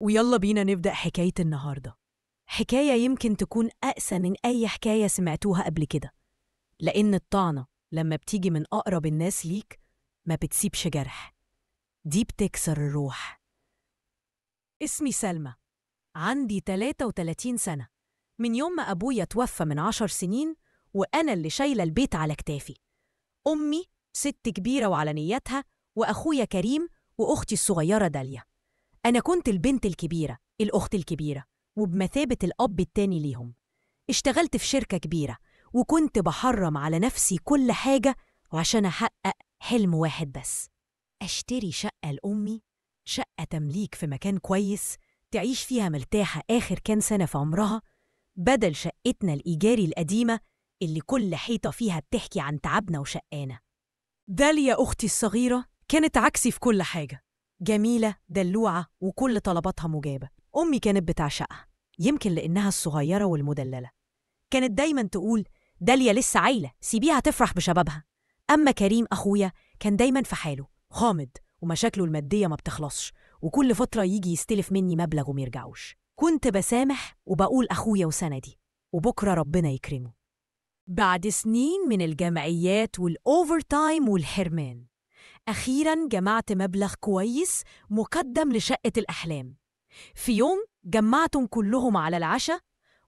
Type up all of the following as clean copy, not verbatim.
ويلا بينا نبدأ حكاية النهاردة. حكاية يمكن تكون أقسى من أي حكاية سمعتوها قبل كده، لأن الطعنة لما بتيجي من أقرب الناس ليك ما بتسيبش جرح، دي بتكسر الروح. اسمي سلمى، عندي 33 سنة. من يوم ما أبويا توفى من 10 سنين وأنا اللي شايلة البيت على كتافي. أمي ست كبيرة وعلى نيتها، وأخويا كريم وأختي الصغيرة داليا. أنا كنت البنت الكبيرة، الأخت الكبيرة، وبمثابة الأب التاني ليهم. اشتغلت في شركة كبيرة وكنت بحرم على نفسي كل حاجة عشان أحقق حلم واحد بس: أشتري شقة لأمي، شقة تمليك في مكان كويس تعيش فيها مرتاحة آخر كام سنة في عمرها، بدل شقتنا الإيجاري القديمة اللي كل حيطة فيها بتحكي عن تعبنا وشقانا. داليا أختي الصغيرة كانت عكسي في كل حاجة، جميلة دلوعة وكل طلباتها مجابة. أمي كانت بتعشقها، يمكن لأنها الصغيرة والمدللة. كانت دايما تقول: داليا لسه عايلة، سيبيها تفرح بشبابها. أما كريم أخويا كان دايما في حاله، غامض ومشاكله المادية ما بتخلصش، وكل فترة يجي يستلف مني مبلغ وميرجعوش. كنت بسامح وبقول أخويا وسندي، وبكرة ربنا يكرمه. بعد سنين من الجمعيات والأوفر تايم والحرمان، أخيراً جمعت مبلغ كويس مقدم لشقة الأحلام. في يوم جمعتهم كلهم على العشاء،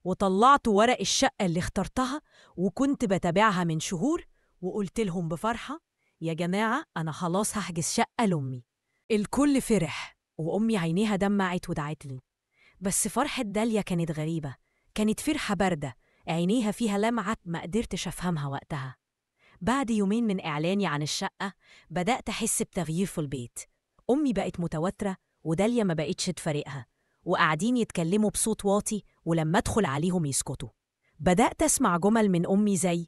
وطلعت ورق الشقة اللي اخترتها وكنت بتابعها من شهور، وقلت لهم بفرحة: يا جماعة أنا خلاص هحجز شقة لأمي. الكل فرح وأمي عينيها دمعت ودعت لي. بس فرحة داليا كانت غريبة، كانت فرحة باردة، عينيها فيها لمعة ما قدرتش أفهمها وقتها. بعد يومين من إعلاني عن الشقة بدأت أحس بتغيير في البيت. أمي بقت متوترة وداليا ما بقتش تفارقها، وقاعدين يتكلموا بصوت واطي ولما أدخل عليهم يسكتوا. بدأت أسمع جمل من أمي زي: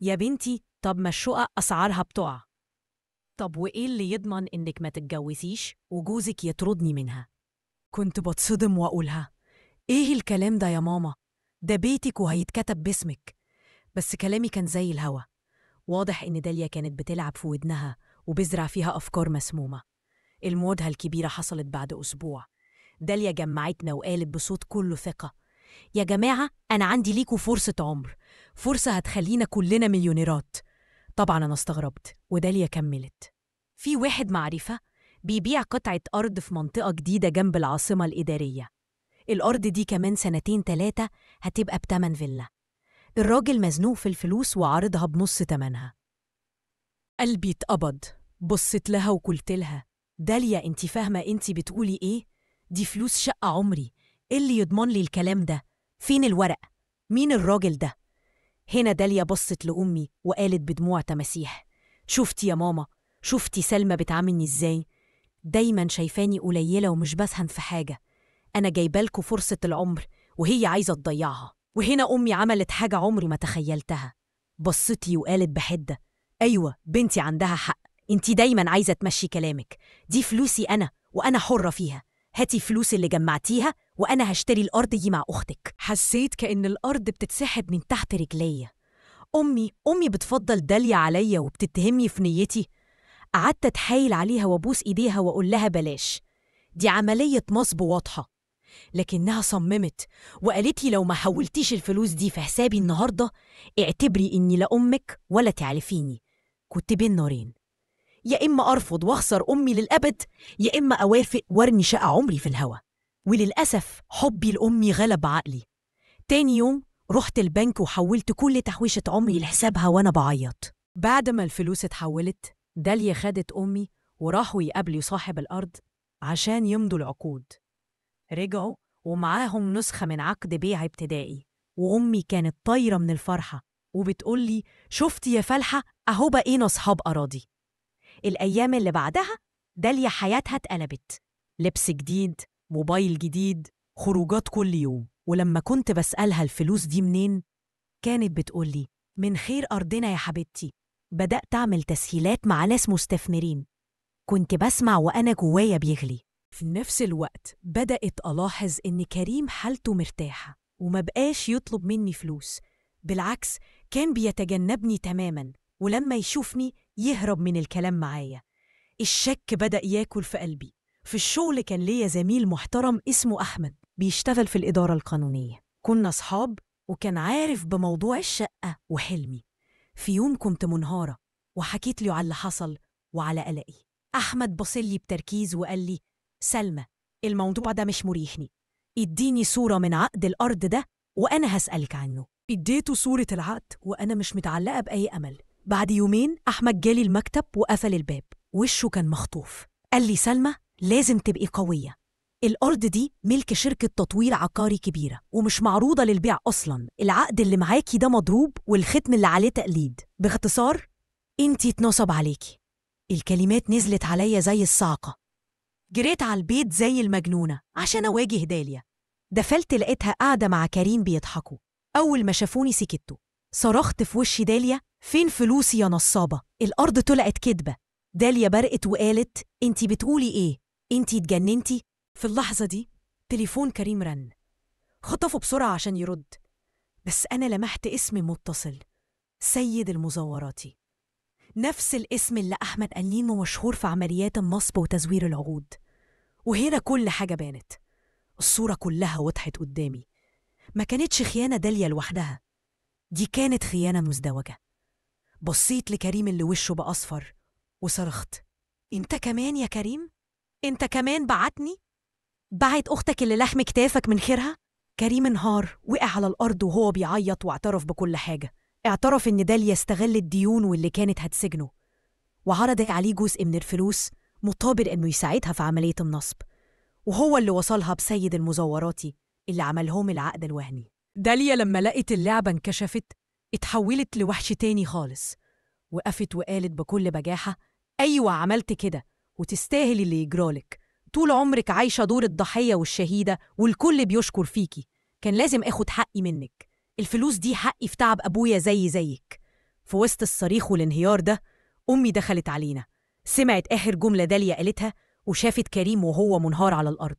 يا بنتي طب ما الشقق أسعارها بتقع، طب وإيه اللي يضمن إنك ما تتجوزيش وجوزك يطردني منها؟ كنت بتصدم وأقولها: إيه الكلام ده يا ماما؟ ده بيتك وهيتكتب باسمك. بس كلامي كان زي الهوا. واضح إن داليا كانت بتلعب في ودنها وبزرع فيها أفكار مسمومة. المواجهة الكبيرة حصلت بعد أسبوع. داليا جمعتنا وقالت بصوت كله ثقة: يا جماعة أنا عندي ليكوا فرصة عمر، فرصة هتخلينا كلنا مليونيرات. طبعا أنا استغربت وداليا كملت: في واحد معرفة بيبيع قطعة أرض في منطقة جديدة جنب العاصمة الإدارية. الأرض دي كمان 2-3 هتبقى بتمن فيلا. الراجل مزنوق في الفلوس وعارضها بنص تمنها. قلبي اتقبض. بصيت لها وقلت لها: داليا انتي فاهمة انتي بتقولي ايه؟ دي فلوس شقة عمري، ايه اللي يضمن لي الكلام ده؟ فين الورق؟ مين الراجل ده؟ هنا داليا بصت لأمي وقالت بدموع تماسيح: شفتي يا ماما؟ شفتي سلمى بتعاملني ازاي؟ دايما شايفاني قليلة ومش بسهم في حاجة. أنا جايبالكوا فرصة العمر وهي عايزة تضيعها. وهنا أمي عملت حاجة عمري ما تخيلتها. بصتي وقالت بحدة: أيوة بنتي عندها حق، انتي دايما عايزة تمشي كلامك. دي فلوسي أنا وأنا حرة فيها. هاتي فلوس اللي جمعتيها وأنا هشتري الأرض دي مع أختك. حسيت كأن الأرض بتتسحب من تحت رجليا. أمي بتفضل داليا عليا وبتتهمني في نيتي. قعدت أتحايل عليها وأبوس إيديها وأقول لها بلاش، دي عملية نصب واضحة. لكنها صممت وقالت لي: لو ما حولتيش الفلوس دي في حسابي النهاردة اعتبري إني لا أمك ولا تعرفيني. كنت بين نارين: يا إما أرفض وأخسر أمي للأبد، يا إما أوافق وارمي شقة عمري في الهوا. وللأسف حبي لأمي غلب عقلي. تاني يوم رحت البنك وحولت كل تحويشة عمري لحسابها وأنا بعيط. بعد ما الفلوس اتحولت، داليا خدت أمي وراحوا يقابلوا صاحب الأرض عشان يمضوا العقود. رجعوا ومعاهم نسخة من عقد بيع ابتدائي، وأمي كانت طايرة من الفرحة وبتقولي: شفتي يا فلحة، أهو بقينا أصحاب أراضي. الأيام اللي بعدها داليا حياتها اتقلبت: لبس جديد، موبايل جديد، خروجات كل يوم. ولما كنت بسألها الفلوس دي منين، كانت بتقولي: من خير أرضنا يا حبيبتي، بدأت أعمل تسهيلات مع ناس مستثمرين. كنت بسمع وأنا جوايا بيغلي. في نفس الوقت بدأت ألاحظ إن كريم حالته مرتاحة وما بقاش يطلب مني فلوس، بالعكس كان بيتجنبني تماماً، ولما يشوفني يهرب من الكلام معايا. الشك بدأ ياكل في قلبي في الشغل كان ليا زميل محترم اسمه أحمد بيشتغل في الإدارة القانونية. كنا أصحاب وكان عارف بموضوع الشقة وحلمي. في يوم كنت منهارة وحكيت له على اللي حصل وعلى قلقي. أحمد بصلي بتركيز وقال لي: سلمى، الموضوع ده مش مريحني، اديني صورة من عقد الأرض ده وأنا هسألك عنه. اديته صورة العقد وأنا مش متعلقة بأي أمل. بعد يومين أحمد جالي المكتب وقفل الباب، وشه كان مخطوف. قال لي: سلمى، لازم تبقي قوية. الأرض دي ملك شركة تطوير عقاري كبيرة ومش معروضة للبيع أصلاً. العقد اللي معاكي ده مضروب والختم اللي عليه تقليد. باختصار، انتي اتنصب عليكي. الكلمات نزلت عليا زي الصاعقة. جريت على البيت زي المجنونة عشان أواجه داليا. دخلت لقيتها قاعدة مع كريم بيضحكوا. أول ما شافوني سكتوا. صرخت في وش داليا: فين فلوسي يا نصابة؟ الأرض طلعت كدبة. داليا برقت وقالت: انتي بتقولي ايه؟ انتي اتجننتي؟ في اللحظة دي تليفون كريم رن. خطفه بسرعة عشان يرد، بس أنا لمحت اسم متصل: سيد المزوراتي. نفس الاسم اللي أحمد قال لي إنه مشهور في عمليات النصب وتزوير العقود. وهنا كل حاجة بانت. الصورة كلها وضحت قدامي. ما كانتش خيانة داليا لوحدها، دي كانت خيانة مزدوجة. بصيت لكريم اللي وشه بقى أصفر وصرخت: انت كمان يا كريم؟ انت كمان بعتني؟ بعت أختك اللي لحم كتافك من خيرها؟ كريم انهار، وقع على الأرض وهو بيعيط واعترف بكل حاجة. اعترف إن داليا استغلت ديون واللي كانت هتسجنه، وعرض عليه جزء من الفلوس مقابل إنه يساعدها في عملية النصب، وهو اللي وصلها بسيد المزوراتي اللي عملهم العقد الوهمي. داليا لما لقت اللعبة انكشفت اتحولت لوحش تاني خالص، وقفت وقالت بكل بجاحة: أيوة عملت كده وتستاهل اللي يجرالك. طول عمرك عايشة دور الضحية والشهيدة والكل بيشكر فيكي. كان لازم أخد حقي منك. الفلوس دي حقي في تعب أبويا زيك. في وسط الصريخ والانهيار ده أمي دخلت علينا، سمعت آخر جملة داليا قالتها وشافت كريم وهو منهار على الأرض.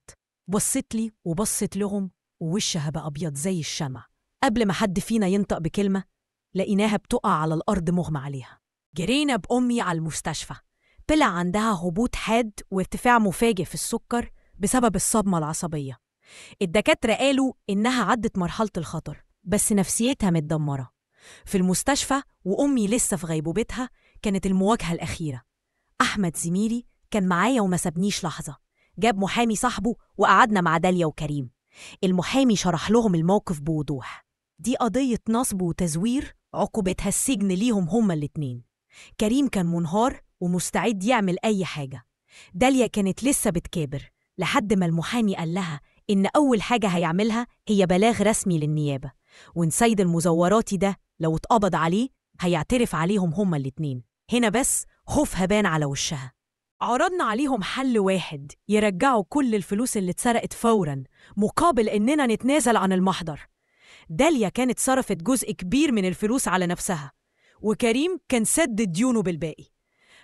بصت لي وبصت لهم ووشها بقى أبيض زي الشمع. قبل ما حد فينا ينطق بكلمة لقيناها بتقع على الأرض مغمى عليها. جرينا بأمي على المستشفى. طلع عندها هبوط حاد وارتفاع مفاجئ في السكر بسبب الصدمة العصبية. الدكاترة قالوا إنها عدت مرحلة الخطر، بس نفسيتها متدمرة. في المستشفى وأمي لسه في غيبوبتها كانت المواجهة الأخيرة. أحمد زميلي كان معايا وما سابنيش لحظة. جاب محامي صاحبه وقعدنا مع داليا وكريم. المحامي شرح لهم الموقف بوضوح. دي قضية نصب وتزوير عقوبتها السجن ليهم هما الاتنين. كريم كان منهار ومستعد يعمل أي حاجة. داليا كانت لسه بتكابر لحد ما المحامي قال لها إن أول حاجة هيعملها هي بلاغ رسمي للنيابة، وإن سيد المزوراتي ده لو اتقبض عليه هيعترف عليهم هما الاتنين. هنا بس خوفها بان على وشها. عرضنا عليهم حل واحد: يرجعوا كل الفلوس اللي اتسرقت فوراً مقابل إننا نتنازل عن المحضر. داليا كانت صرفت جزء كبير من الفلوس على نفسها، وكريم كان سد ديونه بالباقي.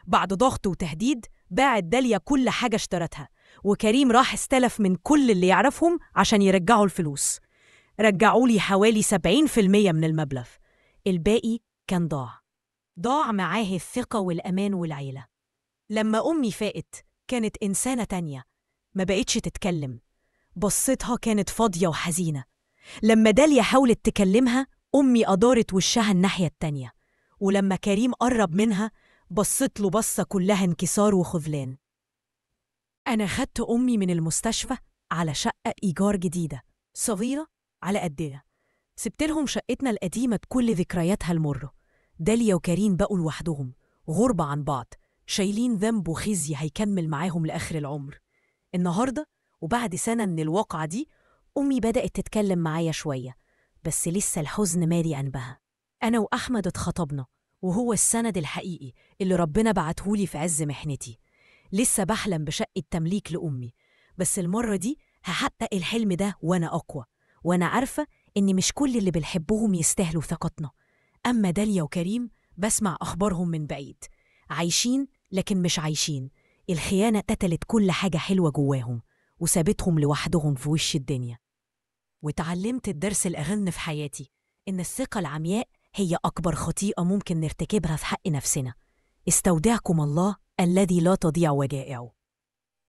بعد ضغط وتهديد باعت داليا كل حاجة اشترتها، وكريم راح استلف من كل اللي يعرفهم عشان يرجعوا الفلوس. رجعوا لي حوالي 70% من المبلغ. الباقي كان ضاع معاه الثقة والأمان والعيلة. لما أمي فاقت كانت إنسانة تانية، ما بقتش تتكلم. بصتها كانت فاضية وحزينة. لما داليا حاولت تكلمها أمي أدارت وشها الناحية التانية، ولما كريم قرب منها بصت له بصة كلها انكسار وخذلان. أنا خدت أمي من المستشفى على شقة إيجار جديدة صغيرة على قدنا. سبت لهم شقتنا القديمة بكل ذكرياتها المرة. داليا وكريم بقوا لوحدهم غربة عن بعض، شايلين ذنب وخزي هيكمل معاهم لآخر العمر. النهاردة وبعد سنة من الواقعة دي أمي بدأت تتكلم معايا شوية، بس لسه الحزن مالي أنبها. أنا وأحمد اتخطبنا، وهو السند الحقيقي اللي ربنا بعتهولي في عز محنتي. لسه بحلم بشقة تمليك لأمي، بس المرة دي هحقق الحلم ده وأنا أقوى، وأنا عارفة إن مش كل اللي بنحبهم يستاهلوا ثقتنا. أما داليا وكريم بسمع أخبارهم من بعيد، عايشين لكن مش عايشين. الخيانة قتلت كل حاجة حلوة جواهم وسابتهم لوحدهم في وش الدنيا. وتعلمت الدرس الأغن في حياتي، إن الثقة العمياء هي أكبر خطيئة ممكن نرتكبها في حق نفسنا. استودعكم الله الذي لا تضيع ودائعه.